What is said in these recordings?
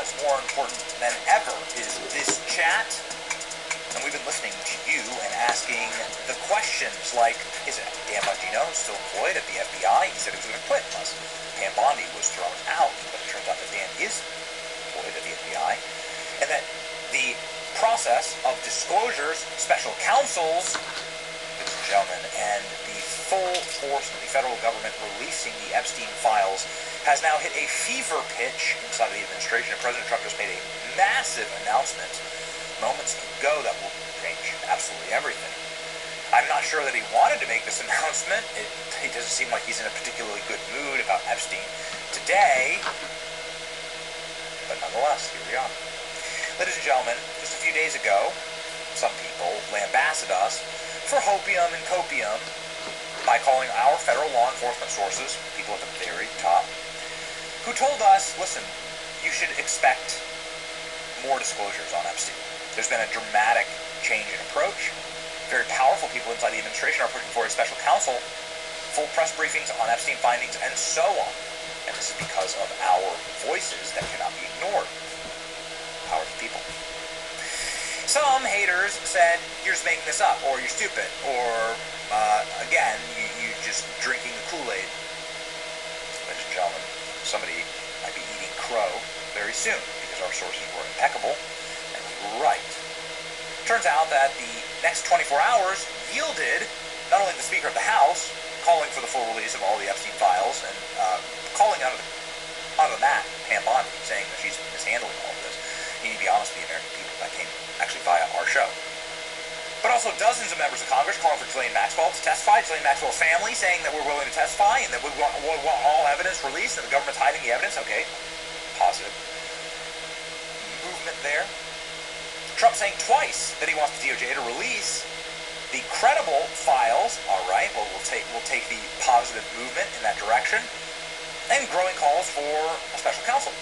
perhaps more important than ever is this chat. And we've been listening to you and asking the questions like, is Dan Bongino still employed at the FBI? He said he was going to quit unless Pam Bondi was thrown out. But it turns out that Dan is employed at the FBI. And that the process of disclosures, special counsels, ladies and gentlemen, and the full force of the federal government releasing the Epstein files has now hit a fever pitch inside of the administration. And President Trump just made a massive announcement moments ago that will change absolutely everything. I'm not sure that he wanted to make this announcement. It doesn't seem like he's in a particularly good mood about Epstein today. But nonetheless, here we are. Ladies and gentlemen, just a few days ago, some people lambasted us for hopium and copium by calling our federal law enforcement sources, people at the very top, who told us, listen, you should expect more disclosures on Epstein. There's been a dramatic change in approach. Very powerful people inside the administration are pushing for a special counsel, full press briefings on Epstein findings, and so on. And this is because of our voices that cannot be ignored. Power to the people. Some haters said, you're just making this up, or you're stupid, or, again, you're just drinking the Kool-Aid. Ladies and gentlemen, somebody might be eating crow very soon, because our sources were impeccable. Right. Turns out that the next 24 hours yielded not only the Speaker of the House calling for the full release of all the Epstein files and calling out of the mat Pam Bondi, saying that she's mishandling all of this. You need to be honest with the American people. That came actually via our show. But also dozens of members of Congress calling for Ghislaine Maxwell to testify. Ghislaine Maxwell's family saying that we're willing to testify and that we want all evidence released and the government's hiding the evidence. Okay, positive movement there. Trump saying twice that he wants the DOJ to release the credible files. All right, well, we'll take the positive movement in that direction. And growing calls for a special counsel,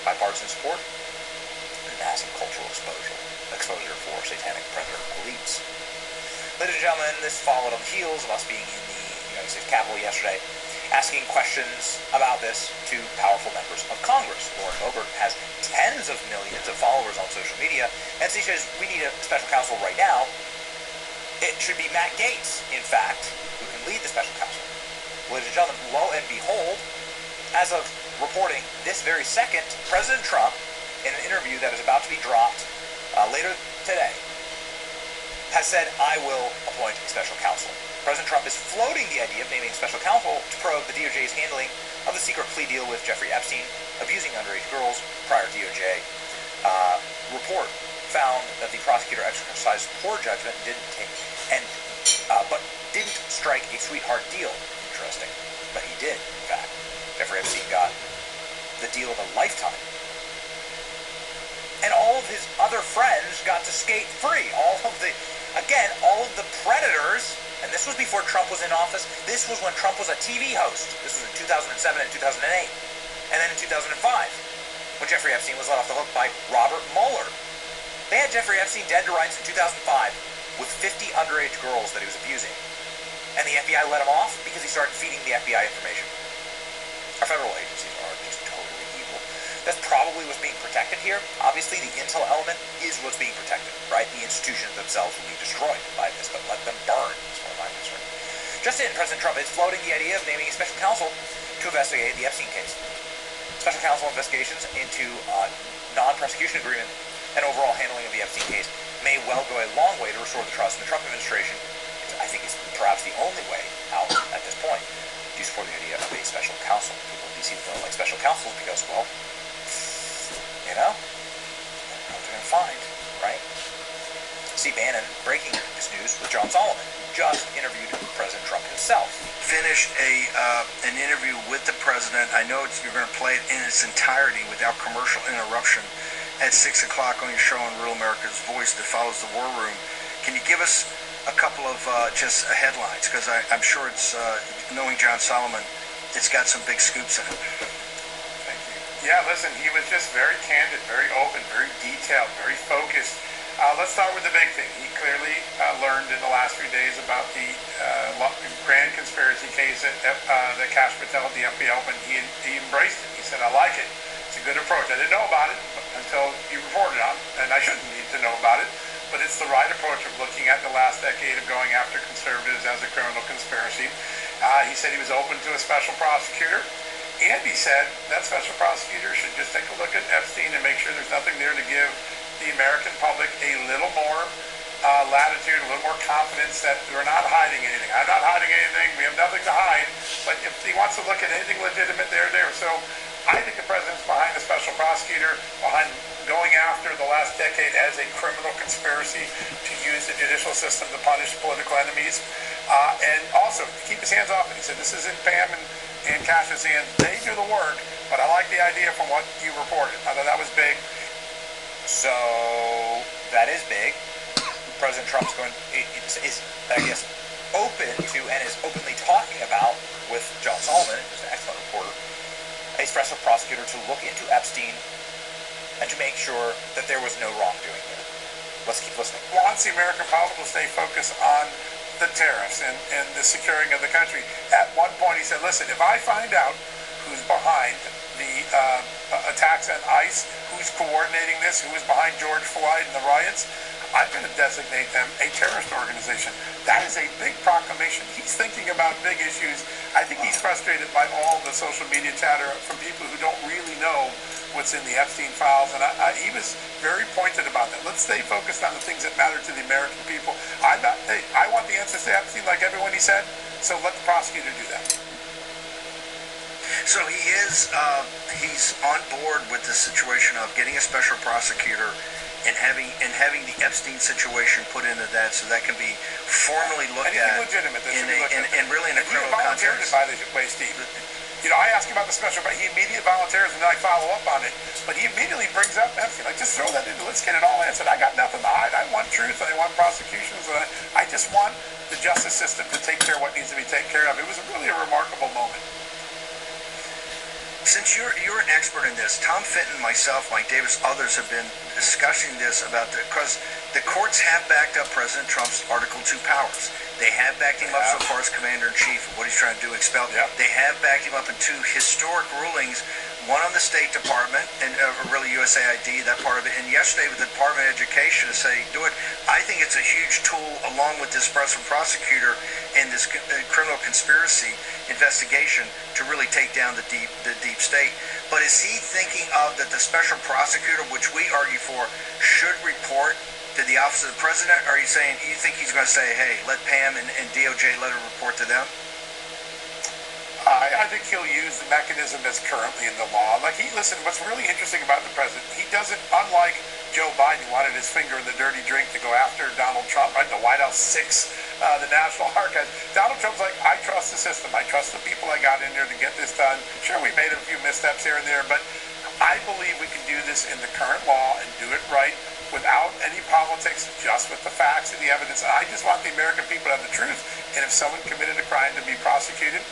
bipartisan support, and massive cultural exposure for satanic predator elites. Ladies and gentlemen, this followed on the heels of us being in the United States Capitol yesterday, asking questions about this to powerful members of Congress. Lauren Boebert has tens of millions of followers on social media, and she says we need a special counsel right now. It should be Matt Gaetz, in fact, who can lead the special counsel. Ladies and gentlemen, lo and behold, as of reporting this very second, President Trump, in an interview that is about to be dropped later today, has said, I will appoint a special counsel. President Trump is floating the idea of naming a special counsel to probe the DOJ's handling of the secret plea deal with Jeffrey Epstein, abusing underage girls. Prior DOJ report found that the prosecutor exercised poor judgment but didn't strike a sweetheart deal. Interesting. But he did, in fact. Jeffrey Epstein got the deal of a lifetime. And all of his other friends got to skate free. All of the predators. And this was before Trump was in office. This was when Trump was a TV host. This was in 2007 and 2008. And then in 2005, when Jeffrey Epstein was let off the hook by Robert Mueller. They had Jeffrey Epstein dead to rights in 2005 with 50 underage girls that he was abusing. And the FBI let him off because he started feeding the FBI information. Our federal agencies are just totally evil. That's probably what's being protected here. Obviously, the intel element is what's being protected, right? The institutions themselves will be destroyed by this, but let them burn. Just in, President Trump is floating the idea of naming a special counsel to investigate the Epstein case. Special counsel investigations into non-prosecution agreement and overall handling of the Epstein case may well go a long way to restore the trust in the Trump administration. I think it's perhaps the only way out at this point. Do you support the idea of a special counsel? People in D.C. don't like special counsels because, well, you know what they're going to find, right? See Bannon breaking this news with John Solomon, who just interviewed President Trump himself. Finished an interview with the president. I know you're going to play it in its entirety without commercial interruption at 6 o'clock on your show on Real America's Voice that follows the War Room. Can you give us a couple of just headlines? Because I'm sure it's, knowing John Solomon, it's got some big scoops in it. Thank you. Yeah, listen, he was just very candid, very open, very detailed, very focused. Let's start with the big thing. He clearly learned in the last few days about the grand conspiracy case that Kash Patel at the FBI opened. He embraced it. He said, I like it. It's a good approach. I didn't know about it until you report it on, and I shouldn't need to know about it. But it's the right approach of looking at the last decade of going after conservatives as a criminal conspiracy. He said he was open to a special prosecutor, and he said that special prosecutor should just take a look at Epstein and make sure there's nothing there to give the American public a little more latitude, a little more confidence that we're not hiding anything. I'm not hiding anything. We have nothing to hide. But if he wants to look at anything legitimate, they're there. So I think the president's behind the special prosecutor, behind going after the last decade as a criminal conspiracy to use the judicial system to punish political enemies, and also to keep his hands off it. He said, this isn't Pam and Cash's hands. They do the work, but I like the idea from what you reported. I thought that was big. So that is big. President Trump's is I guess, open to and is openly talking about with John Solomon, who's an excellent reporter, a special prosecutor to look into Epstein and to make sure that there was no wrongdoing there. Let's keep listening. Wants the American public to stay focused on the tariffs and the securing of the country. At one point he said, listen, if I find out who's behind the attacks on ICE, who's coordinating this, who is behind George Floyd and the riots, I'm going to designate them a terrorist organization. That is a big proclamation. He's thinking about big issues. I think he's frustrated by all the social media chatter from people who don't really know what's in the Epstein files, and he was very pointed about that. Let's stay focused on the things that matter to the American people. I want the answers to Epstein like everyone, he said, so let the prosecutor do that. So he's on board with the situation of getting a special prosecutor and having the Epstein situation put into that, so that can be formally looked Anything at legitimate that and really in a criminal volunteered context. By the way, Steve. You know, I ask him about the special, but he immediately volunteers, and then I follow up on it. But he immediately brings up Epstein, like, just throw that in, let's get it all answered. I got nothing to hide. I want truth, and I want prosecutions, and I just want the justice system to take care of what needs to be taken care of. It was really a remarkable moment. Since you're an expert in this, Tom Fenton, myself, Mike Davis, others have been discussing this because the courts have backed up President Trump's Article 2 powers. They have backed him up so far as commander-in-chief of what he's trying to do, expel. Yep. They have backed him up in two historic rulings, one on the State Department and really USAID, that part of it, and yesterday with the Department of Education to say, do it. I think it's a huge tool along with this special prosecutor and this criminal conspiracy investigation to really take down the deep state. But is he thinking of that the special prosecutor, which we argue for, should report to the office of the president? Or are you saying you think he's going to say, hey, let Pam and DOJ let her report to them? I think he'll use the mechanism that's currently in the law. Like, listen, what's really interesting about the president, he doesn't, unlike Joe Biden, who wanted his finger in the dirty drink to go after Donald Trump, right? The White House 6, the National Archives. Donald Trump's like, I trust the system. I trust the people I got in there to get this done. Sure, we made a few missteps here and there, but I believe we can do this in the current law and do it right without any politics, just with the facts and the evidence. And I just want the American people to have the truth. And if someone committed a crime, to be prosecuted.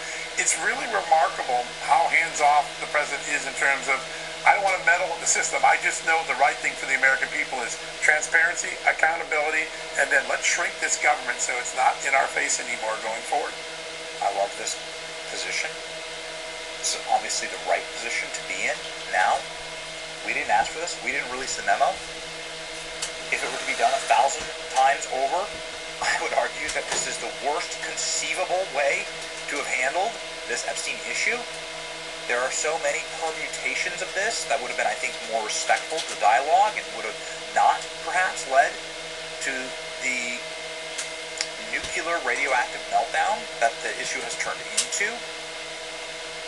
It's really remarkable how hands-off the president is in terms of, I don't want to meddle with the system. I just know the right thing for the American people is transparency, accountability, and then let's shrink this government so it's not in our face anymore going forward. I love this position. This is obviously the right position to be in now. We didn't ask for this. We didn't release the memo. If it were to be done 1,000 times over, I would argue that this is the worst conceivable way to have handled this Epstein issue. There are so many permutations of this that would have been, I think, more respectful to the dialogue and would have not perhaps led to the nuclear radioactive meltdown that the issue has turned into.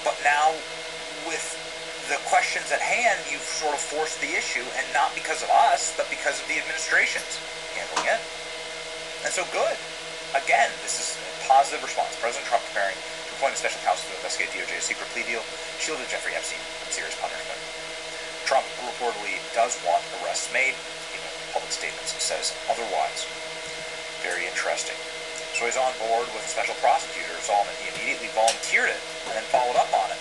But now, with the questions at hand, you've sort of forced the issue, and not because of us, but because of the administration's handling it. And so good. Again, this is a positive response. President Trump preparing to appoint a special counsel to investigate DOJ's secret plea deal shielded Jeffrey Epstein from serious punishment. Trump reportedly does want arrests made, even if public statements says otherwise. Very interesting. So he's on board with a special prosecutor, Solomon. He immediately volunteered it and then followed up on it.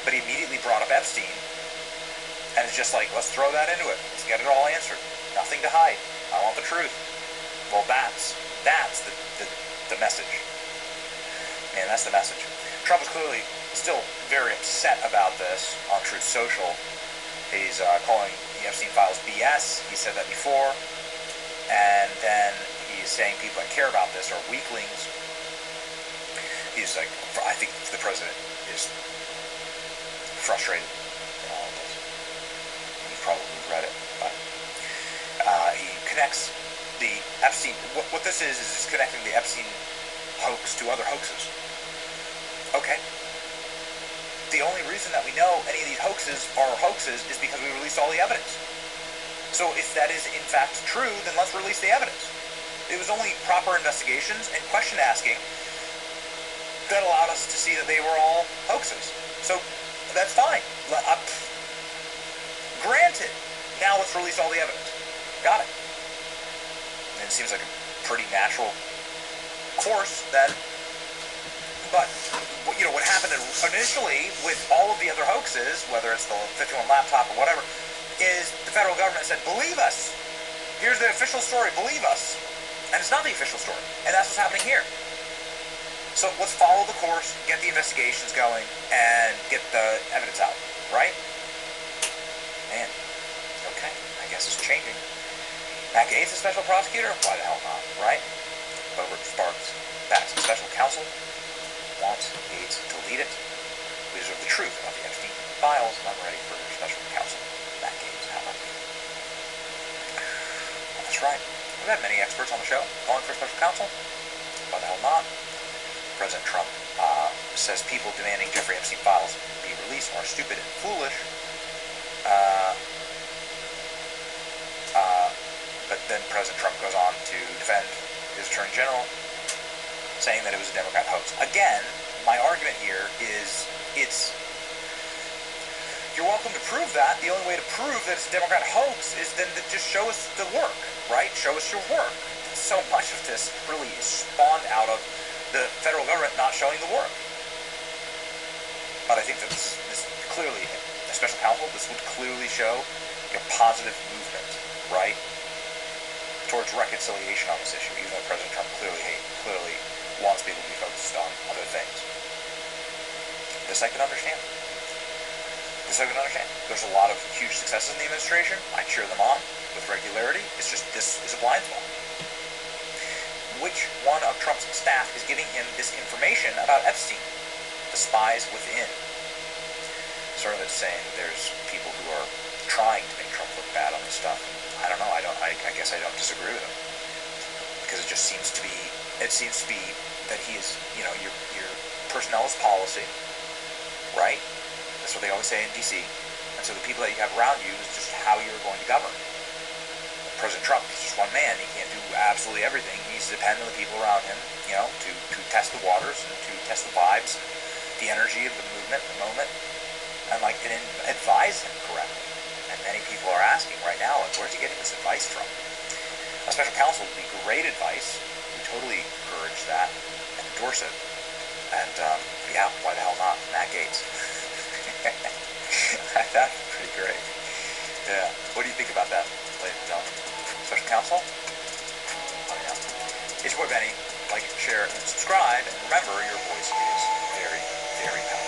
But he immediately brought up Epstein, and it's just like, let's throw that into it. Let's get it all answered. Nothing to hide. I want the truth. Well, that's the message. Man, that's the message. Trump is clearly still very upset about this on Truth Social. He's calling the Epstein files BS. He said that before. And then he's saying people that care about this are weaklings. He's like, I think the president is frustrated in all of this. You probably read it, but he connects the Epstein. What this is connecting the Epstein hoax to other hoaxes. Okay. The only reason that we know any of these hoaxes are hoaxes is because we released all the evidence. So if that is in fact true, then let's release the evidence. It was only proper investigations and question asking that allowed us to see that they were all hoaxes. So that's fine. Granted. Now let's release all the evidence. Got it. And it seems like a pretty natural course that. But, you know, what happened initially with all of the other hoaxes, whether it's the 51 laptop or whatever, is the federal government said, believe us. Here's the official story. Believe us. And it's not the official story. And that's what's happening here. So let's follow the course, get the investigations going, and get the evidence out. Right? Man. Okay. I guess it's changing. Matt Gaetz, a special prosecutor? Why the hell not? Right? Over Sparks. That's a special counsel. Wants Gaetz to lead it. We deserve the truth about the Epstein files, and I'm ready for special counsel. Matt Gaetz, how about you? Well, that's right. We've had many experts on the show calling for special counsel. Why the hell not? President Trump says people demanding Jeffrey Epstein files be released are stupid and foolish. But then President Trump goes on to defend his Attorney General, saying that it was a Democrat hoax. Again, my argument here is you're welcome to prove that. The only way to prove that it's a Democrat hoax is then to just show us the work, right? Show us your work. So much of this really is spawned out of the federal government not showing the work. But I think that this clearly, a special counsel, this would clearly show a positive movement, right, towards reconciliation on this issue, even though President Trump clearly wants people to be focused on other things. This I can understand. There's a lot of huge successes in the administration. I cheer them on with regularity. It's just this is a blind spot. Which one of Trump's staff is giving him this information about Epstein? The spies within. Sort of saying there's people who are trying to make Trump look bad on this stuff. I don't know. I guess I don't disagree with him, because it just seems to be. It seems to be that he is, you know, your personnel is policy, right? That's what they always say in D.C. And so the people that you have around you is just how you're going to govern. President Trump is just one man. He can't do absolutely everything. He needs to depend on the people around him, you know, to test the waters and to test the vibes, the energy of the movement, the moment, and advise him correctly. And many people are asking right now, like, where's he getting this advice from? A special counsel would be great advice. We totally encourage that and endorse it. And yeah, why the hell not? Matt Gaetz. That's pretty great. Yeah. What do you think about that, ladies and gentlemen? Special counsel? Oh yeah. It's your boy Benny. Like, share, and subscribe. And remember, your voice is very, very powerful.